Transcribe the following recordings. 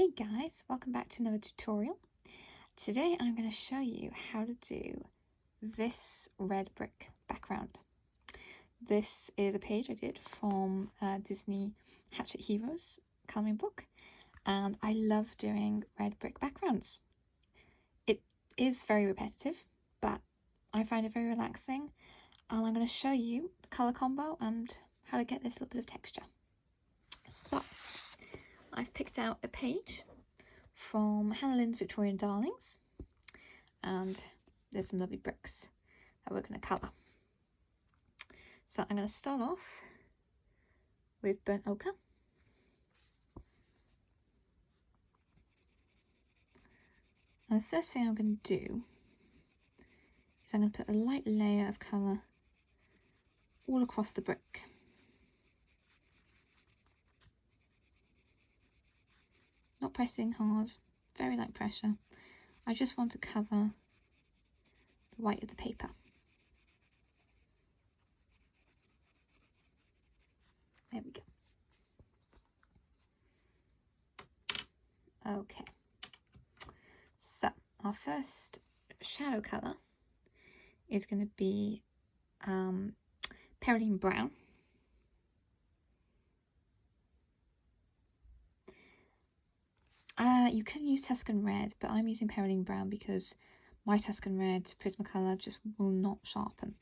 Hey guys, welcome back to another tutorial. Today I'm going to show you how to do this red brick background. This is a page I did from Disney Hatchet Heroes colouring book, and I love doing red brick backgrounds. It is very repetitive, but I find it very relaxing, and I'm going to show you the colour combo and how to get this little bit of texture. So I've picked out a page from Lynn's Victorian Darlings, and there's some lovely bricks that we're going to colour. So I'm going to start off with burnt ochre. And the first thing I'm going to do is I'm going to put a light layer of colour all across the brick. Not pressing hard, very light pressure. I just want to cover the white of the paper. There we go. Okay. So our first shadow colour is going to be Perylene brown. You can use Tuscan red, but I'm using Perylene brown because my Tuscan red Prismacolor just will not sharpen.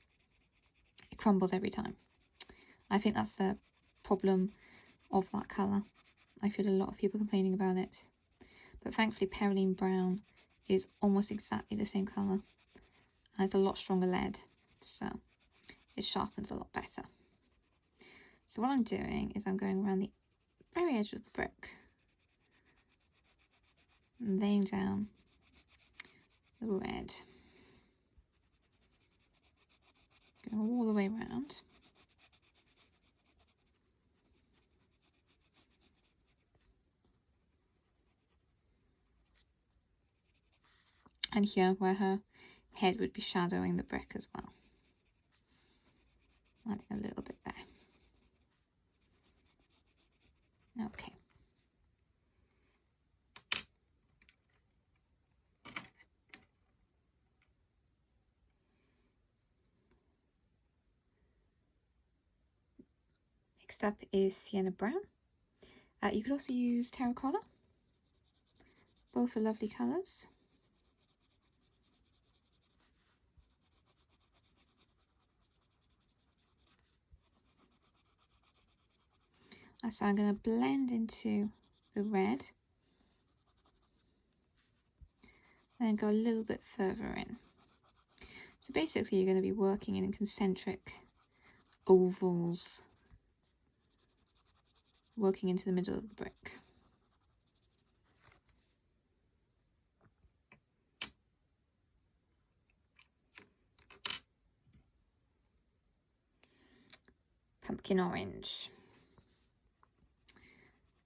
It crumbles every time. I think that's a problem of that colour. I feel a lot of people complaining about it. But thankfully Perylene brown is almost exactly the same colour. And it's a lot stronger lead, so it sharpens a lot better. So what I'm doing is I'm going around the very edge of the brick, and laying down the red, going all the way around. And here where her head would be shadowing the brick as well. Adding a little bit there. Okay. Next up is Sienna Brown. You could also use Terracotta. Both are lovely colours. So I'm going to blend into the red, and then go a little bit further in. So basically you're going to be working in concentric ovals, working into the middle of the brick. Pumpkin orange.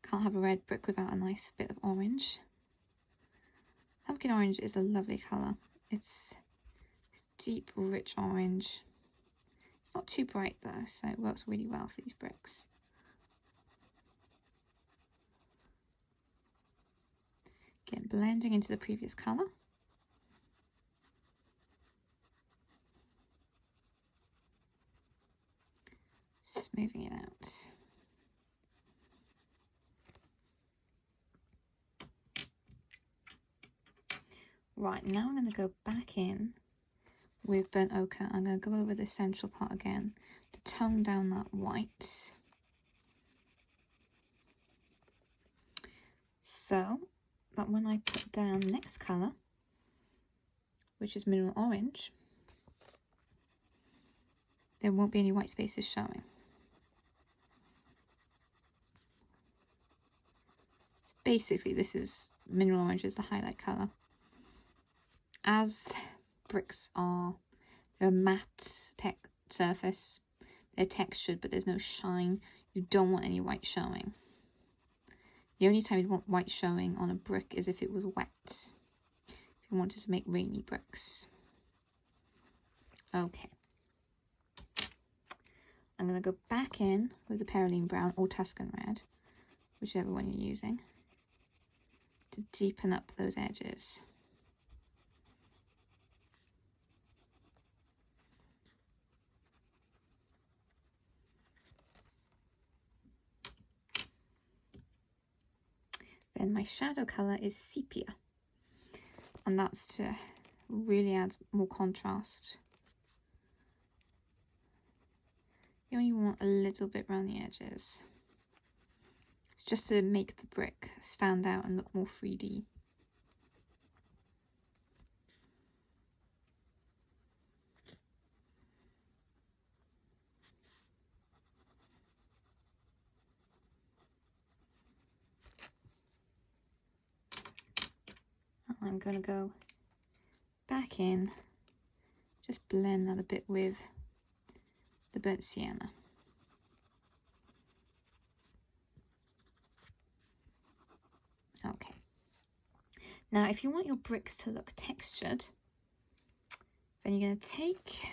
Can't have a red brick without a nice bit of orange. Pumpkin orange is a lovely colour. It's deep, rich orange. It's not too bright though, so it works really well for these bricks. Again, blending into the previous colour. Smoothing it out. Right, now I'm going to go back in with burnt ochre. I'm going to go over the central part again to tone down that white. So that when I put down the next colour, which is mineral orange, there won't be any white spaces showing. So basically this is mineral orange is the highlight colour. As bricks are, they're a matte surface, they're textured but there's no shine. You don't want any white showing. The only time you'd want white showing on a brick is if it was wet, if you wanted to make rainy bricks. Okay. I'm going to go back in with the Perylene brown or Tuscan red, whichever one you're using. to deepen up those edges. Then my shadow colour is Sepia, and that's to really add more contrast. You only want a little bit around the edges. It's just to make the brick stand out and look more 3D. I'm going to go back in, just blend that a bit with the burnt sienna. Okay. Now, if you want your bricks to look textured, then you're going to take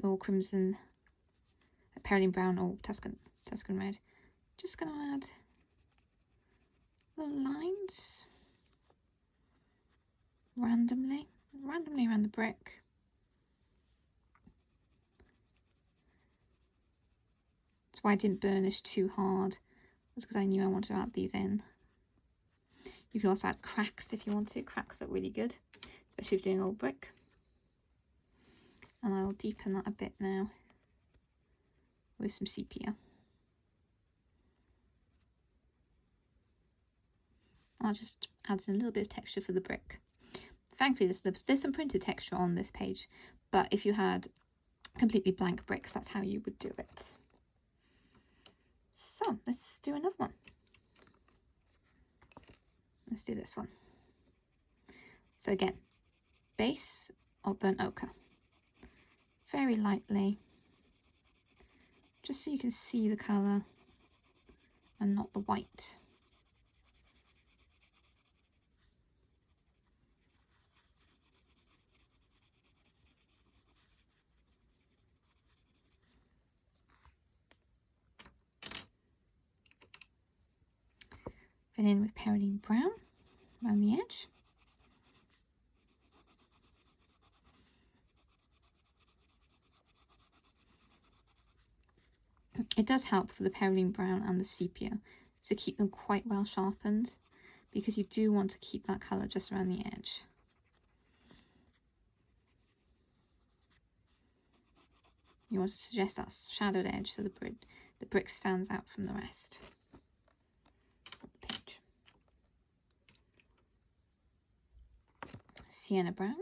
your crimson, Perylene brown or Tuscan red. Just going to add little lines randomly around the brick. That's why I didn't burnish too hard, was because I knew I wanted to add these in. You can also add cracks if you want to. Cracks are really good, especially if you're doing old brick. And I'll deepen that a bit now with some sepia. I'll just add in a little bit of texture for the brick. Thankfully, there's some printed texture on this page, but if you had completely blank bricks, that's how you would do it. So let's do another one. Let's do this one. So again, base of burnt ochre. Very lightly, just so you can see the colour and not the white. Fill in with Perylene brown around the edge. It does help for the Perylene brown and the sepia to keep them quite well sharpened, because you do want to keep that colour just around the edge. You want to suggest that shadowed edge so the brick stands out from the rest of the page. Sienna brown.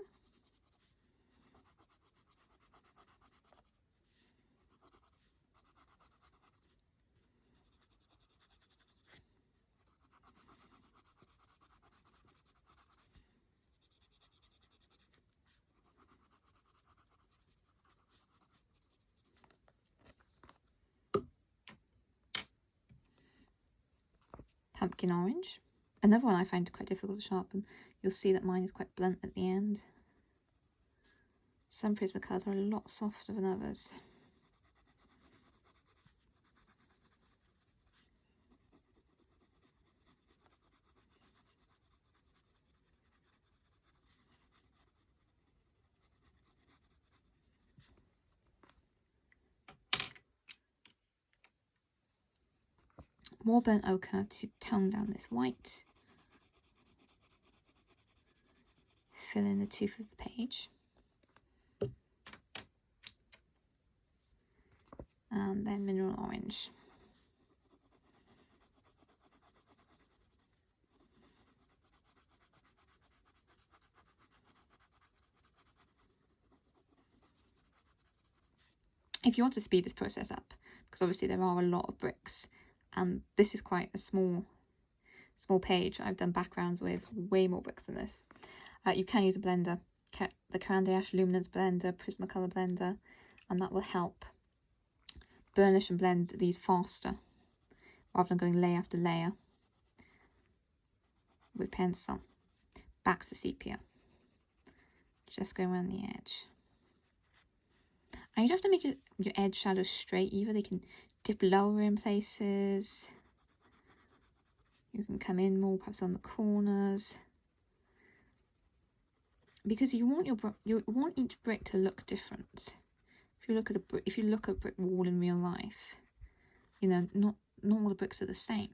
Pumpkin orange. Another one I find quite difficult to sharpen. You'll see that mine is quite blunt at the end. Some Prismacolors are a lot softer than others. More burnt ochre to tone down this white. Fill in the tooth of the page. And then mineral orange. If you want to speed this process up, because obviously there are a lot of bricks, and this is quite a small page. I've done backgrounds with way more bricks than this. You can use a blender, the Caran d'Ache Luminance blender, Prismacolor blender, and that will help burnish and blend these faster, rather than going layer after layer with pencil. Back to sepia. Just go around the edge. And you don't have to make your edge shadows straight either. They can dip lower in places. You can come in more, perhaps on the corners, because you want each brick to look different. If you look at a brick wall in real life, you know, not all the bricks are the same.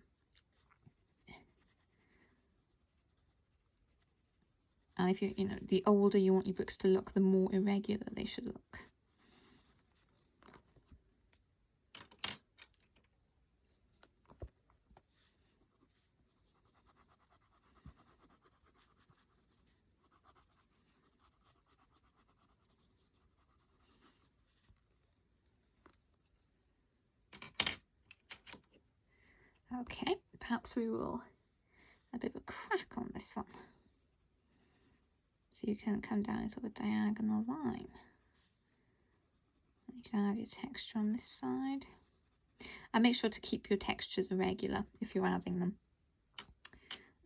And if you know, the older you want your bricks to look, the more irregular they should look. Okay, perhaps we will a bit of a crack on this one. So you can come down into a diagonal line. You can add your texture on this side. And make sure to keep your textures irregular if you're adding them.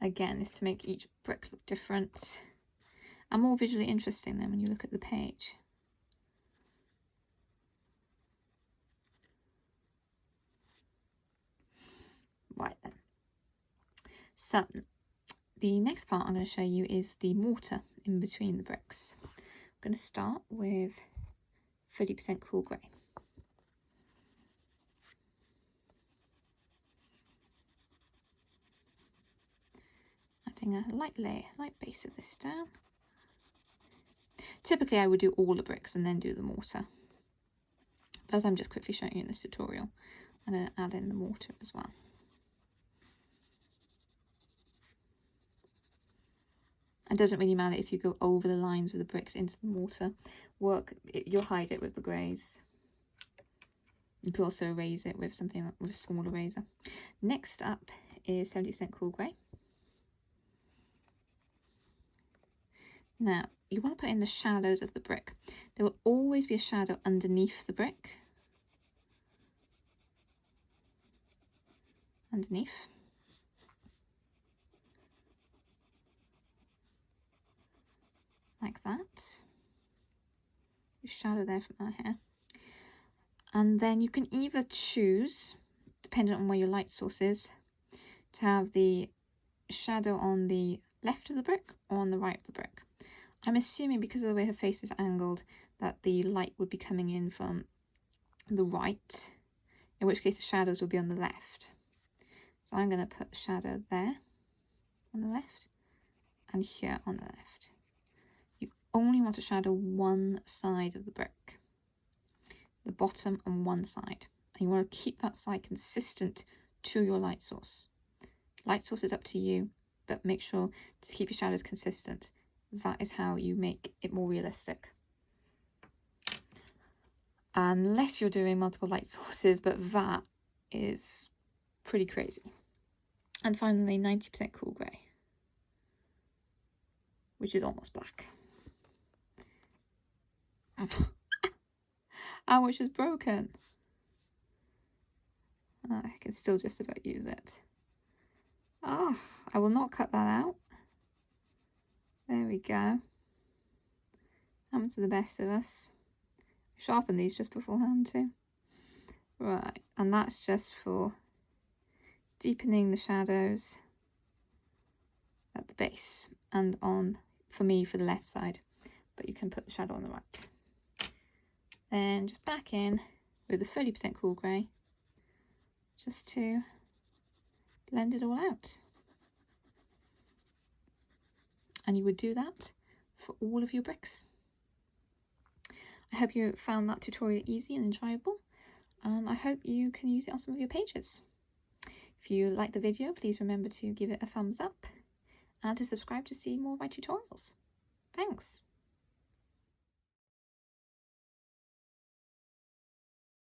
Again, this to make each brick look different and more visually interesting then when you look at the page. Right then. So the next part I'm going to show you is the mortar in between the bricks. I'm going to start with 30% cool grey. Adding a light base of this down. Typically I would do all the bricks and then do the mortar. But as I'm just quickly showing you in this tutorial, I'm going to add in the mortar as well. It doesn't really matter if you go over the lines of the bricks into the mortar. You'll hide it with the greys. You can also erase it with something with a small eraser. Next up is 70% cool grey. Now you want to put in the shadows of the brick. There will always be a shadow underneath the brick. Underneath. Like that. A shadow there from our hair. And then you can either choose, depending on where your light source is, to have the shadow on the left of the brick or on the right of the brick. I'm assuming because of the way her face is angled that the light would be coming in from the right, in which case the shadows will be on the left. So I'm going to put the shadow there on the left and here on the left. You only want to shadow one side of the brick, the bottom and one side, and you want to keep that side consistent to your light source. Light source is up to you, but make sure to keep your shadows consistent. That is how you make it more realistic. Unless you're doing multiple light sources, but that is pretty crazy. And finally, 90% cool grey, which is almost black. And which is broken. I can still just about use it. Oh, I will not cut that out. There we go. Happens to the best of us. Sharpen these just beforehand too. Right, and that's just for deepening the shadows at the base and on, for me, for the left side, but you can put the shadow on the right. Then just back in with the 30% cool grey just to blend it all out. And you would do that for all of your bricks. I hope you found that tutorial easy and enjoyable, and I hope you can use it on some of your pages. If you like the video, please remember to give it a thumbs up and to subscribe to see more of my tutorials. Thanks!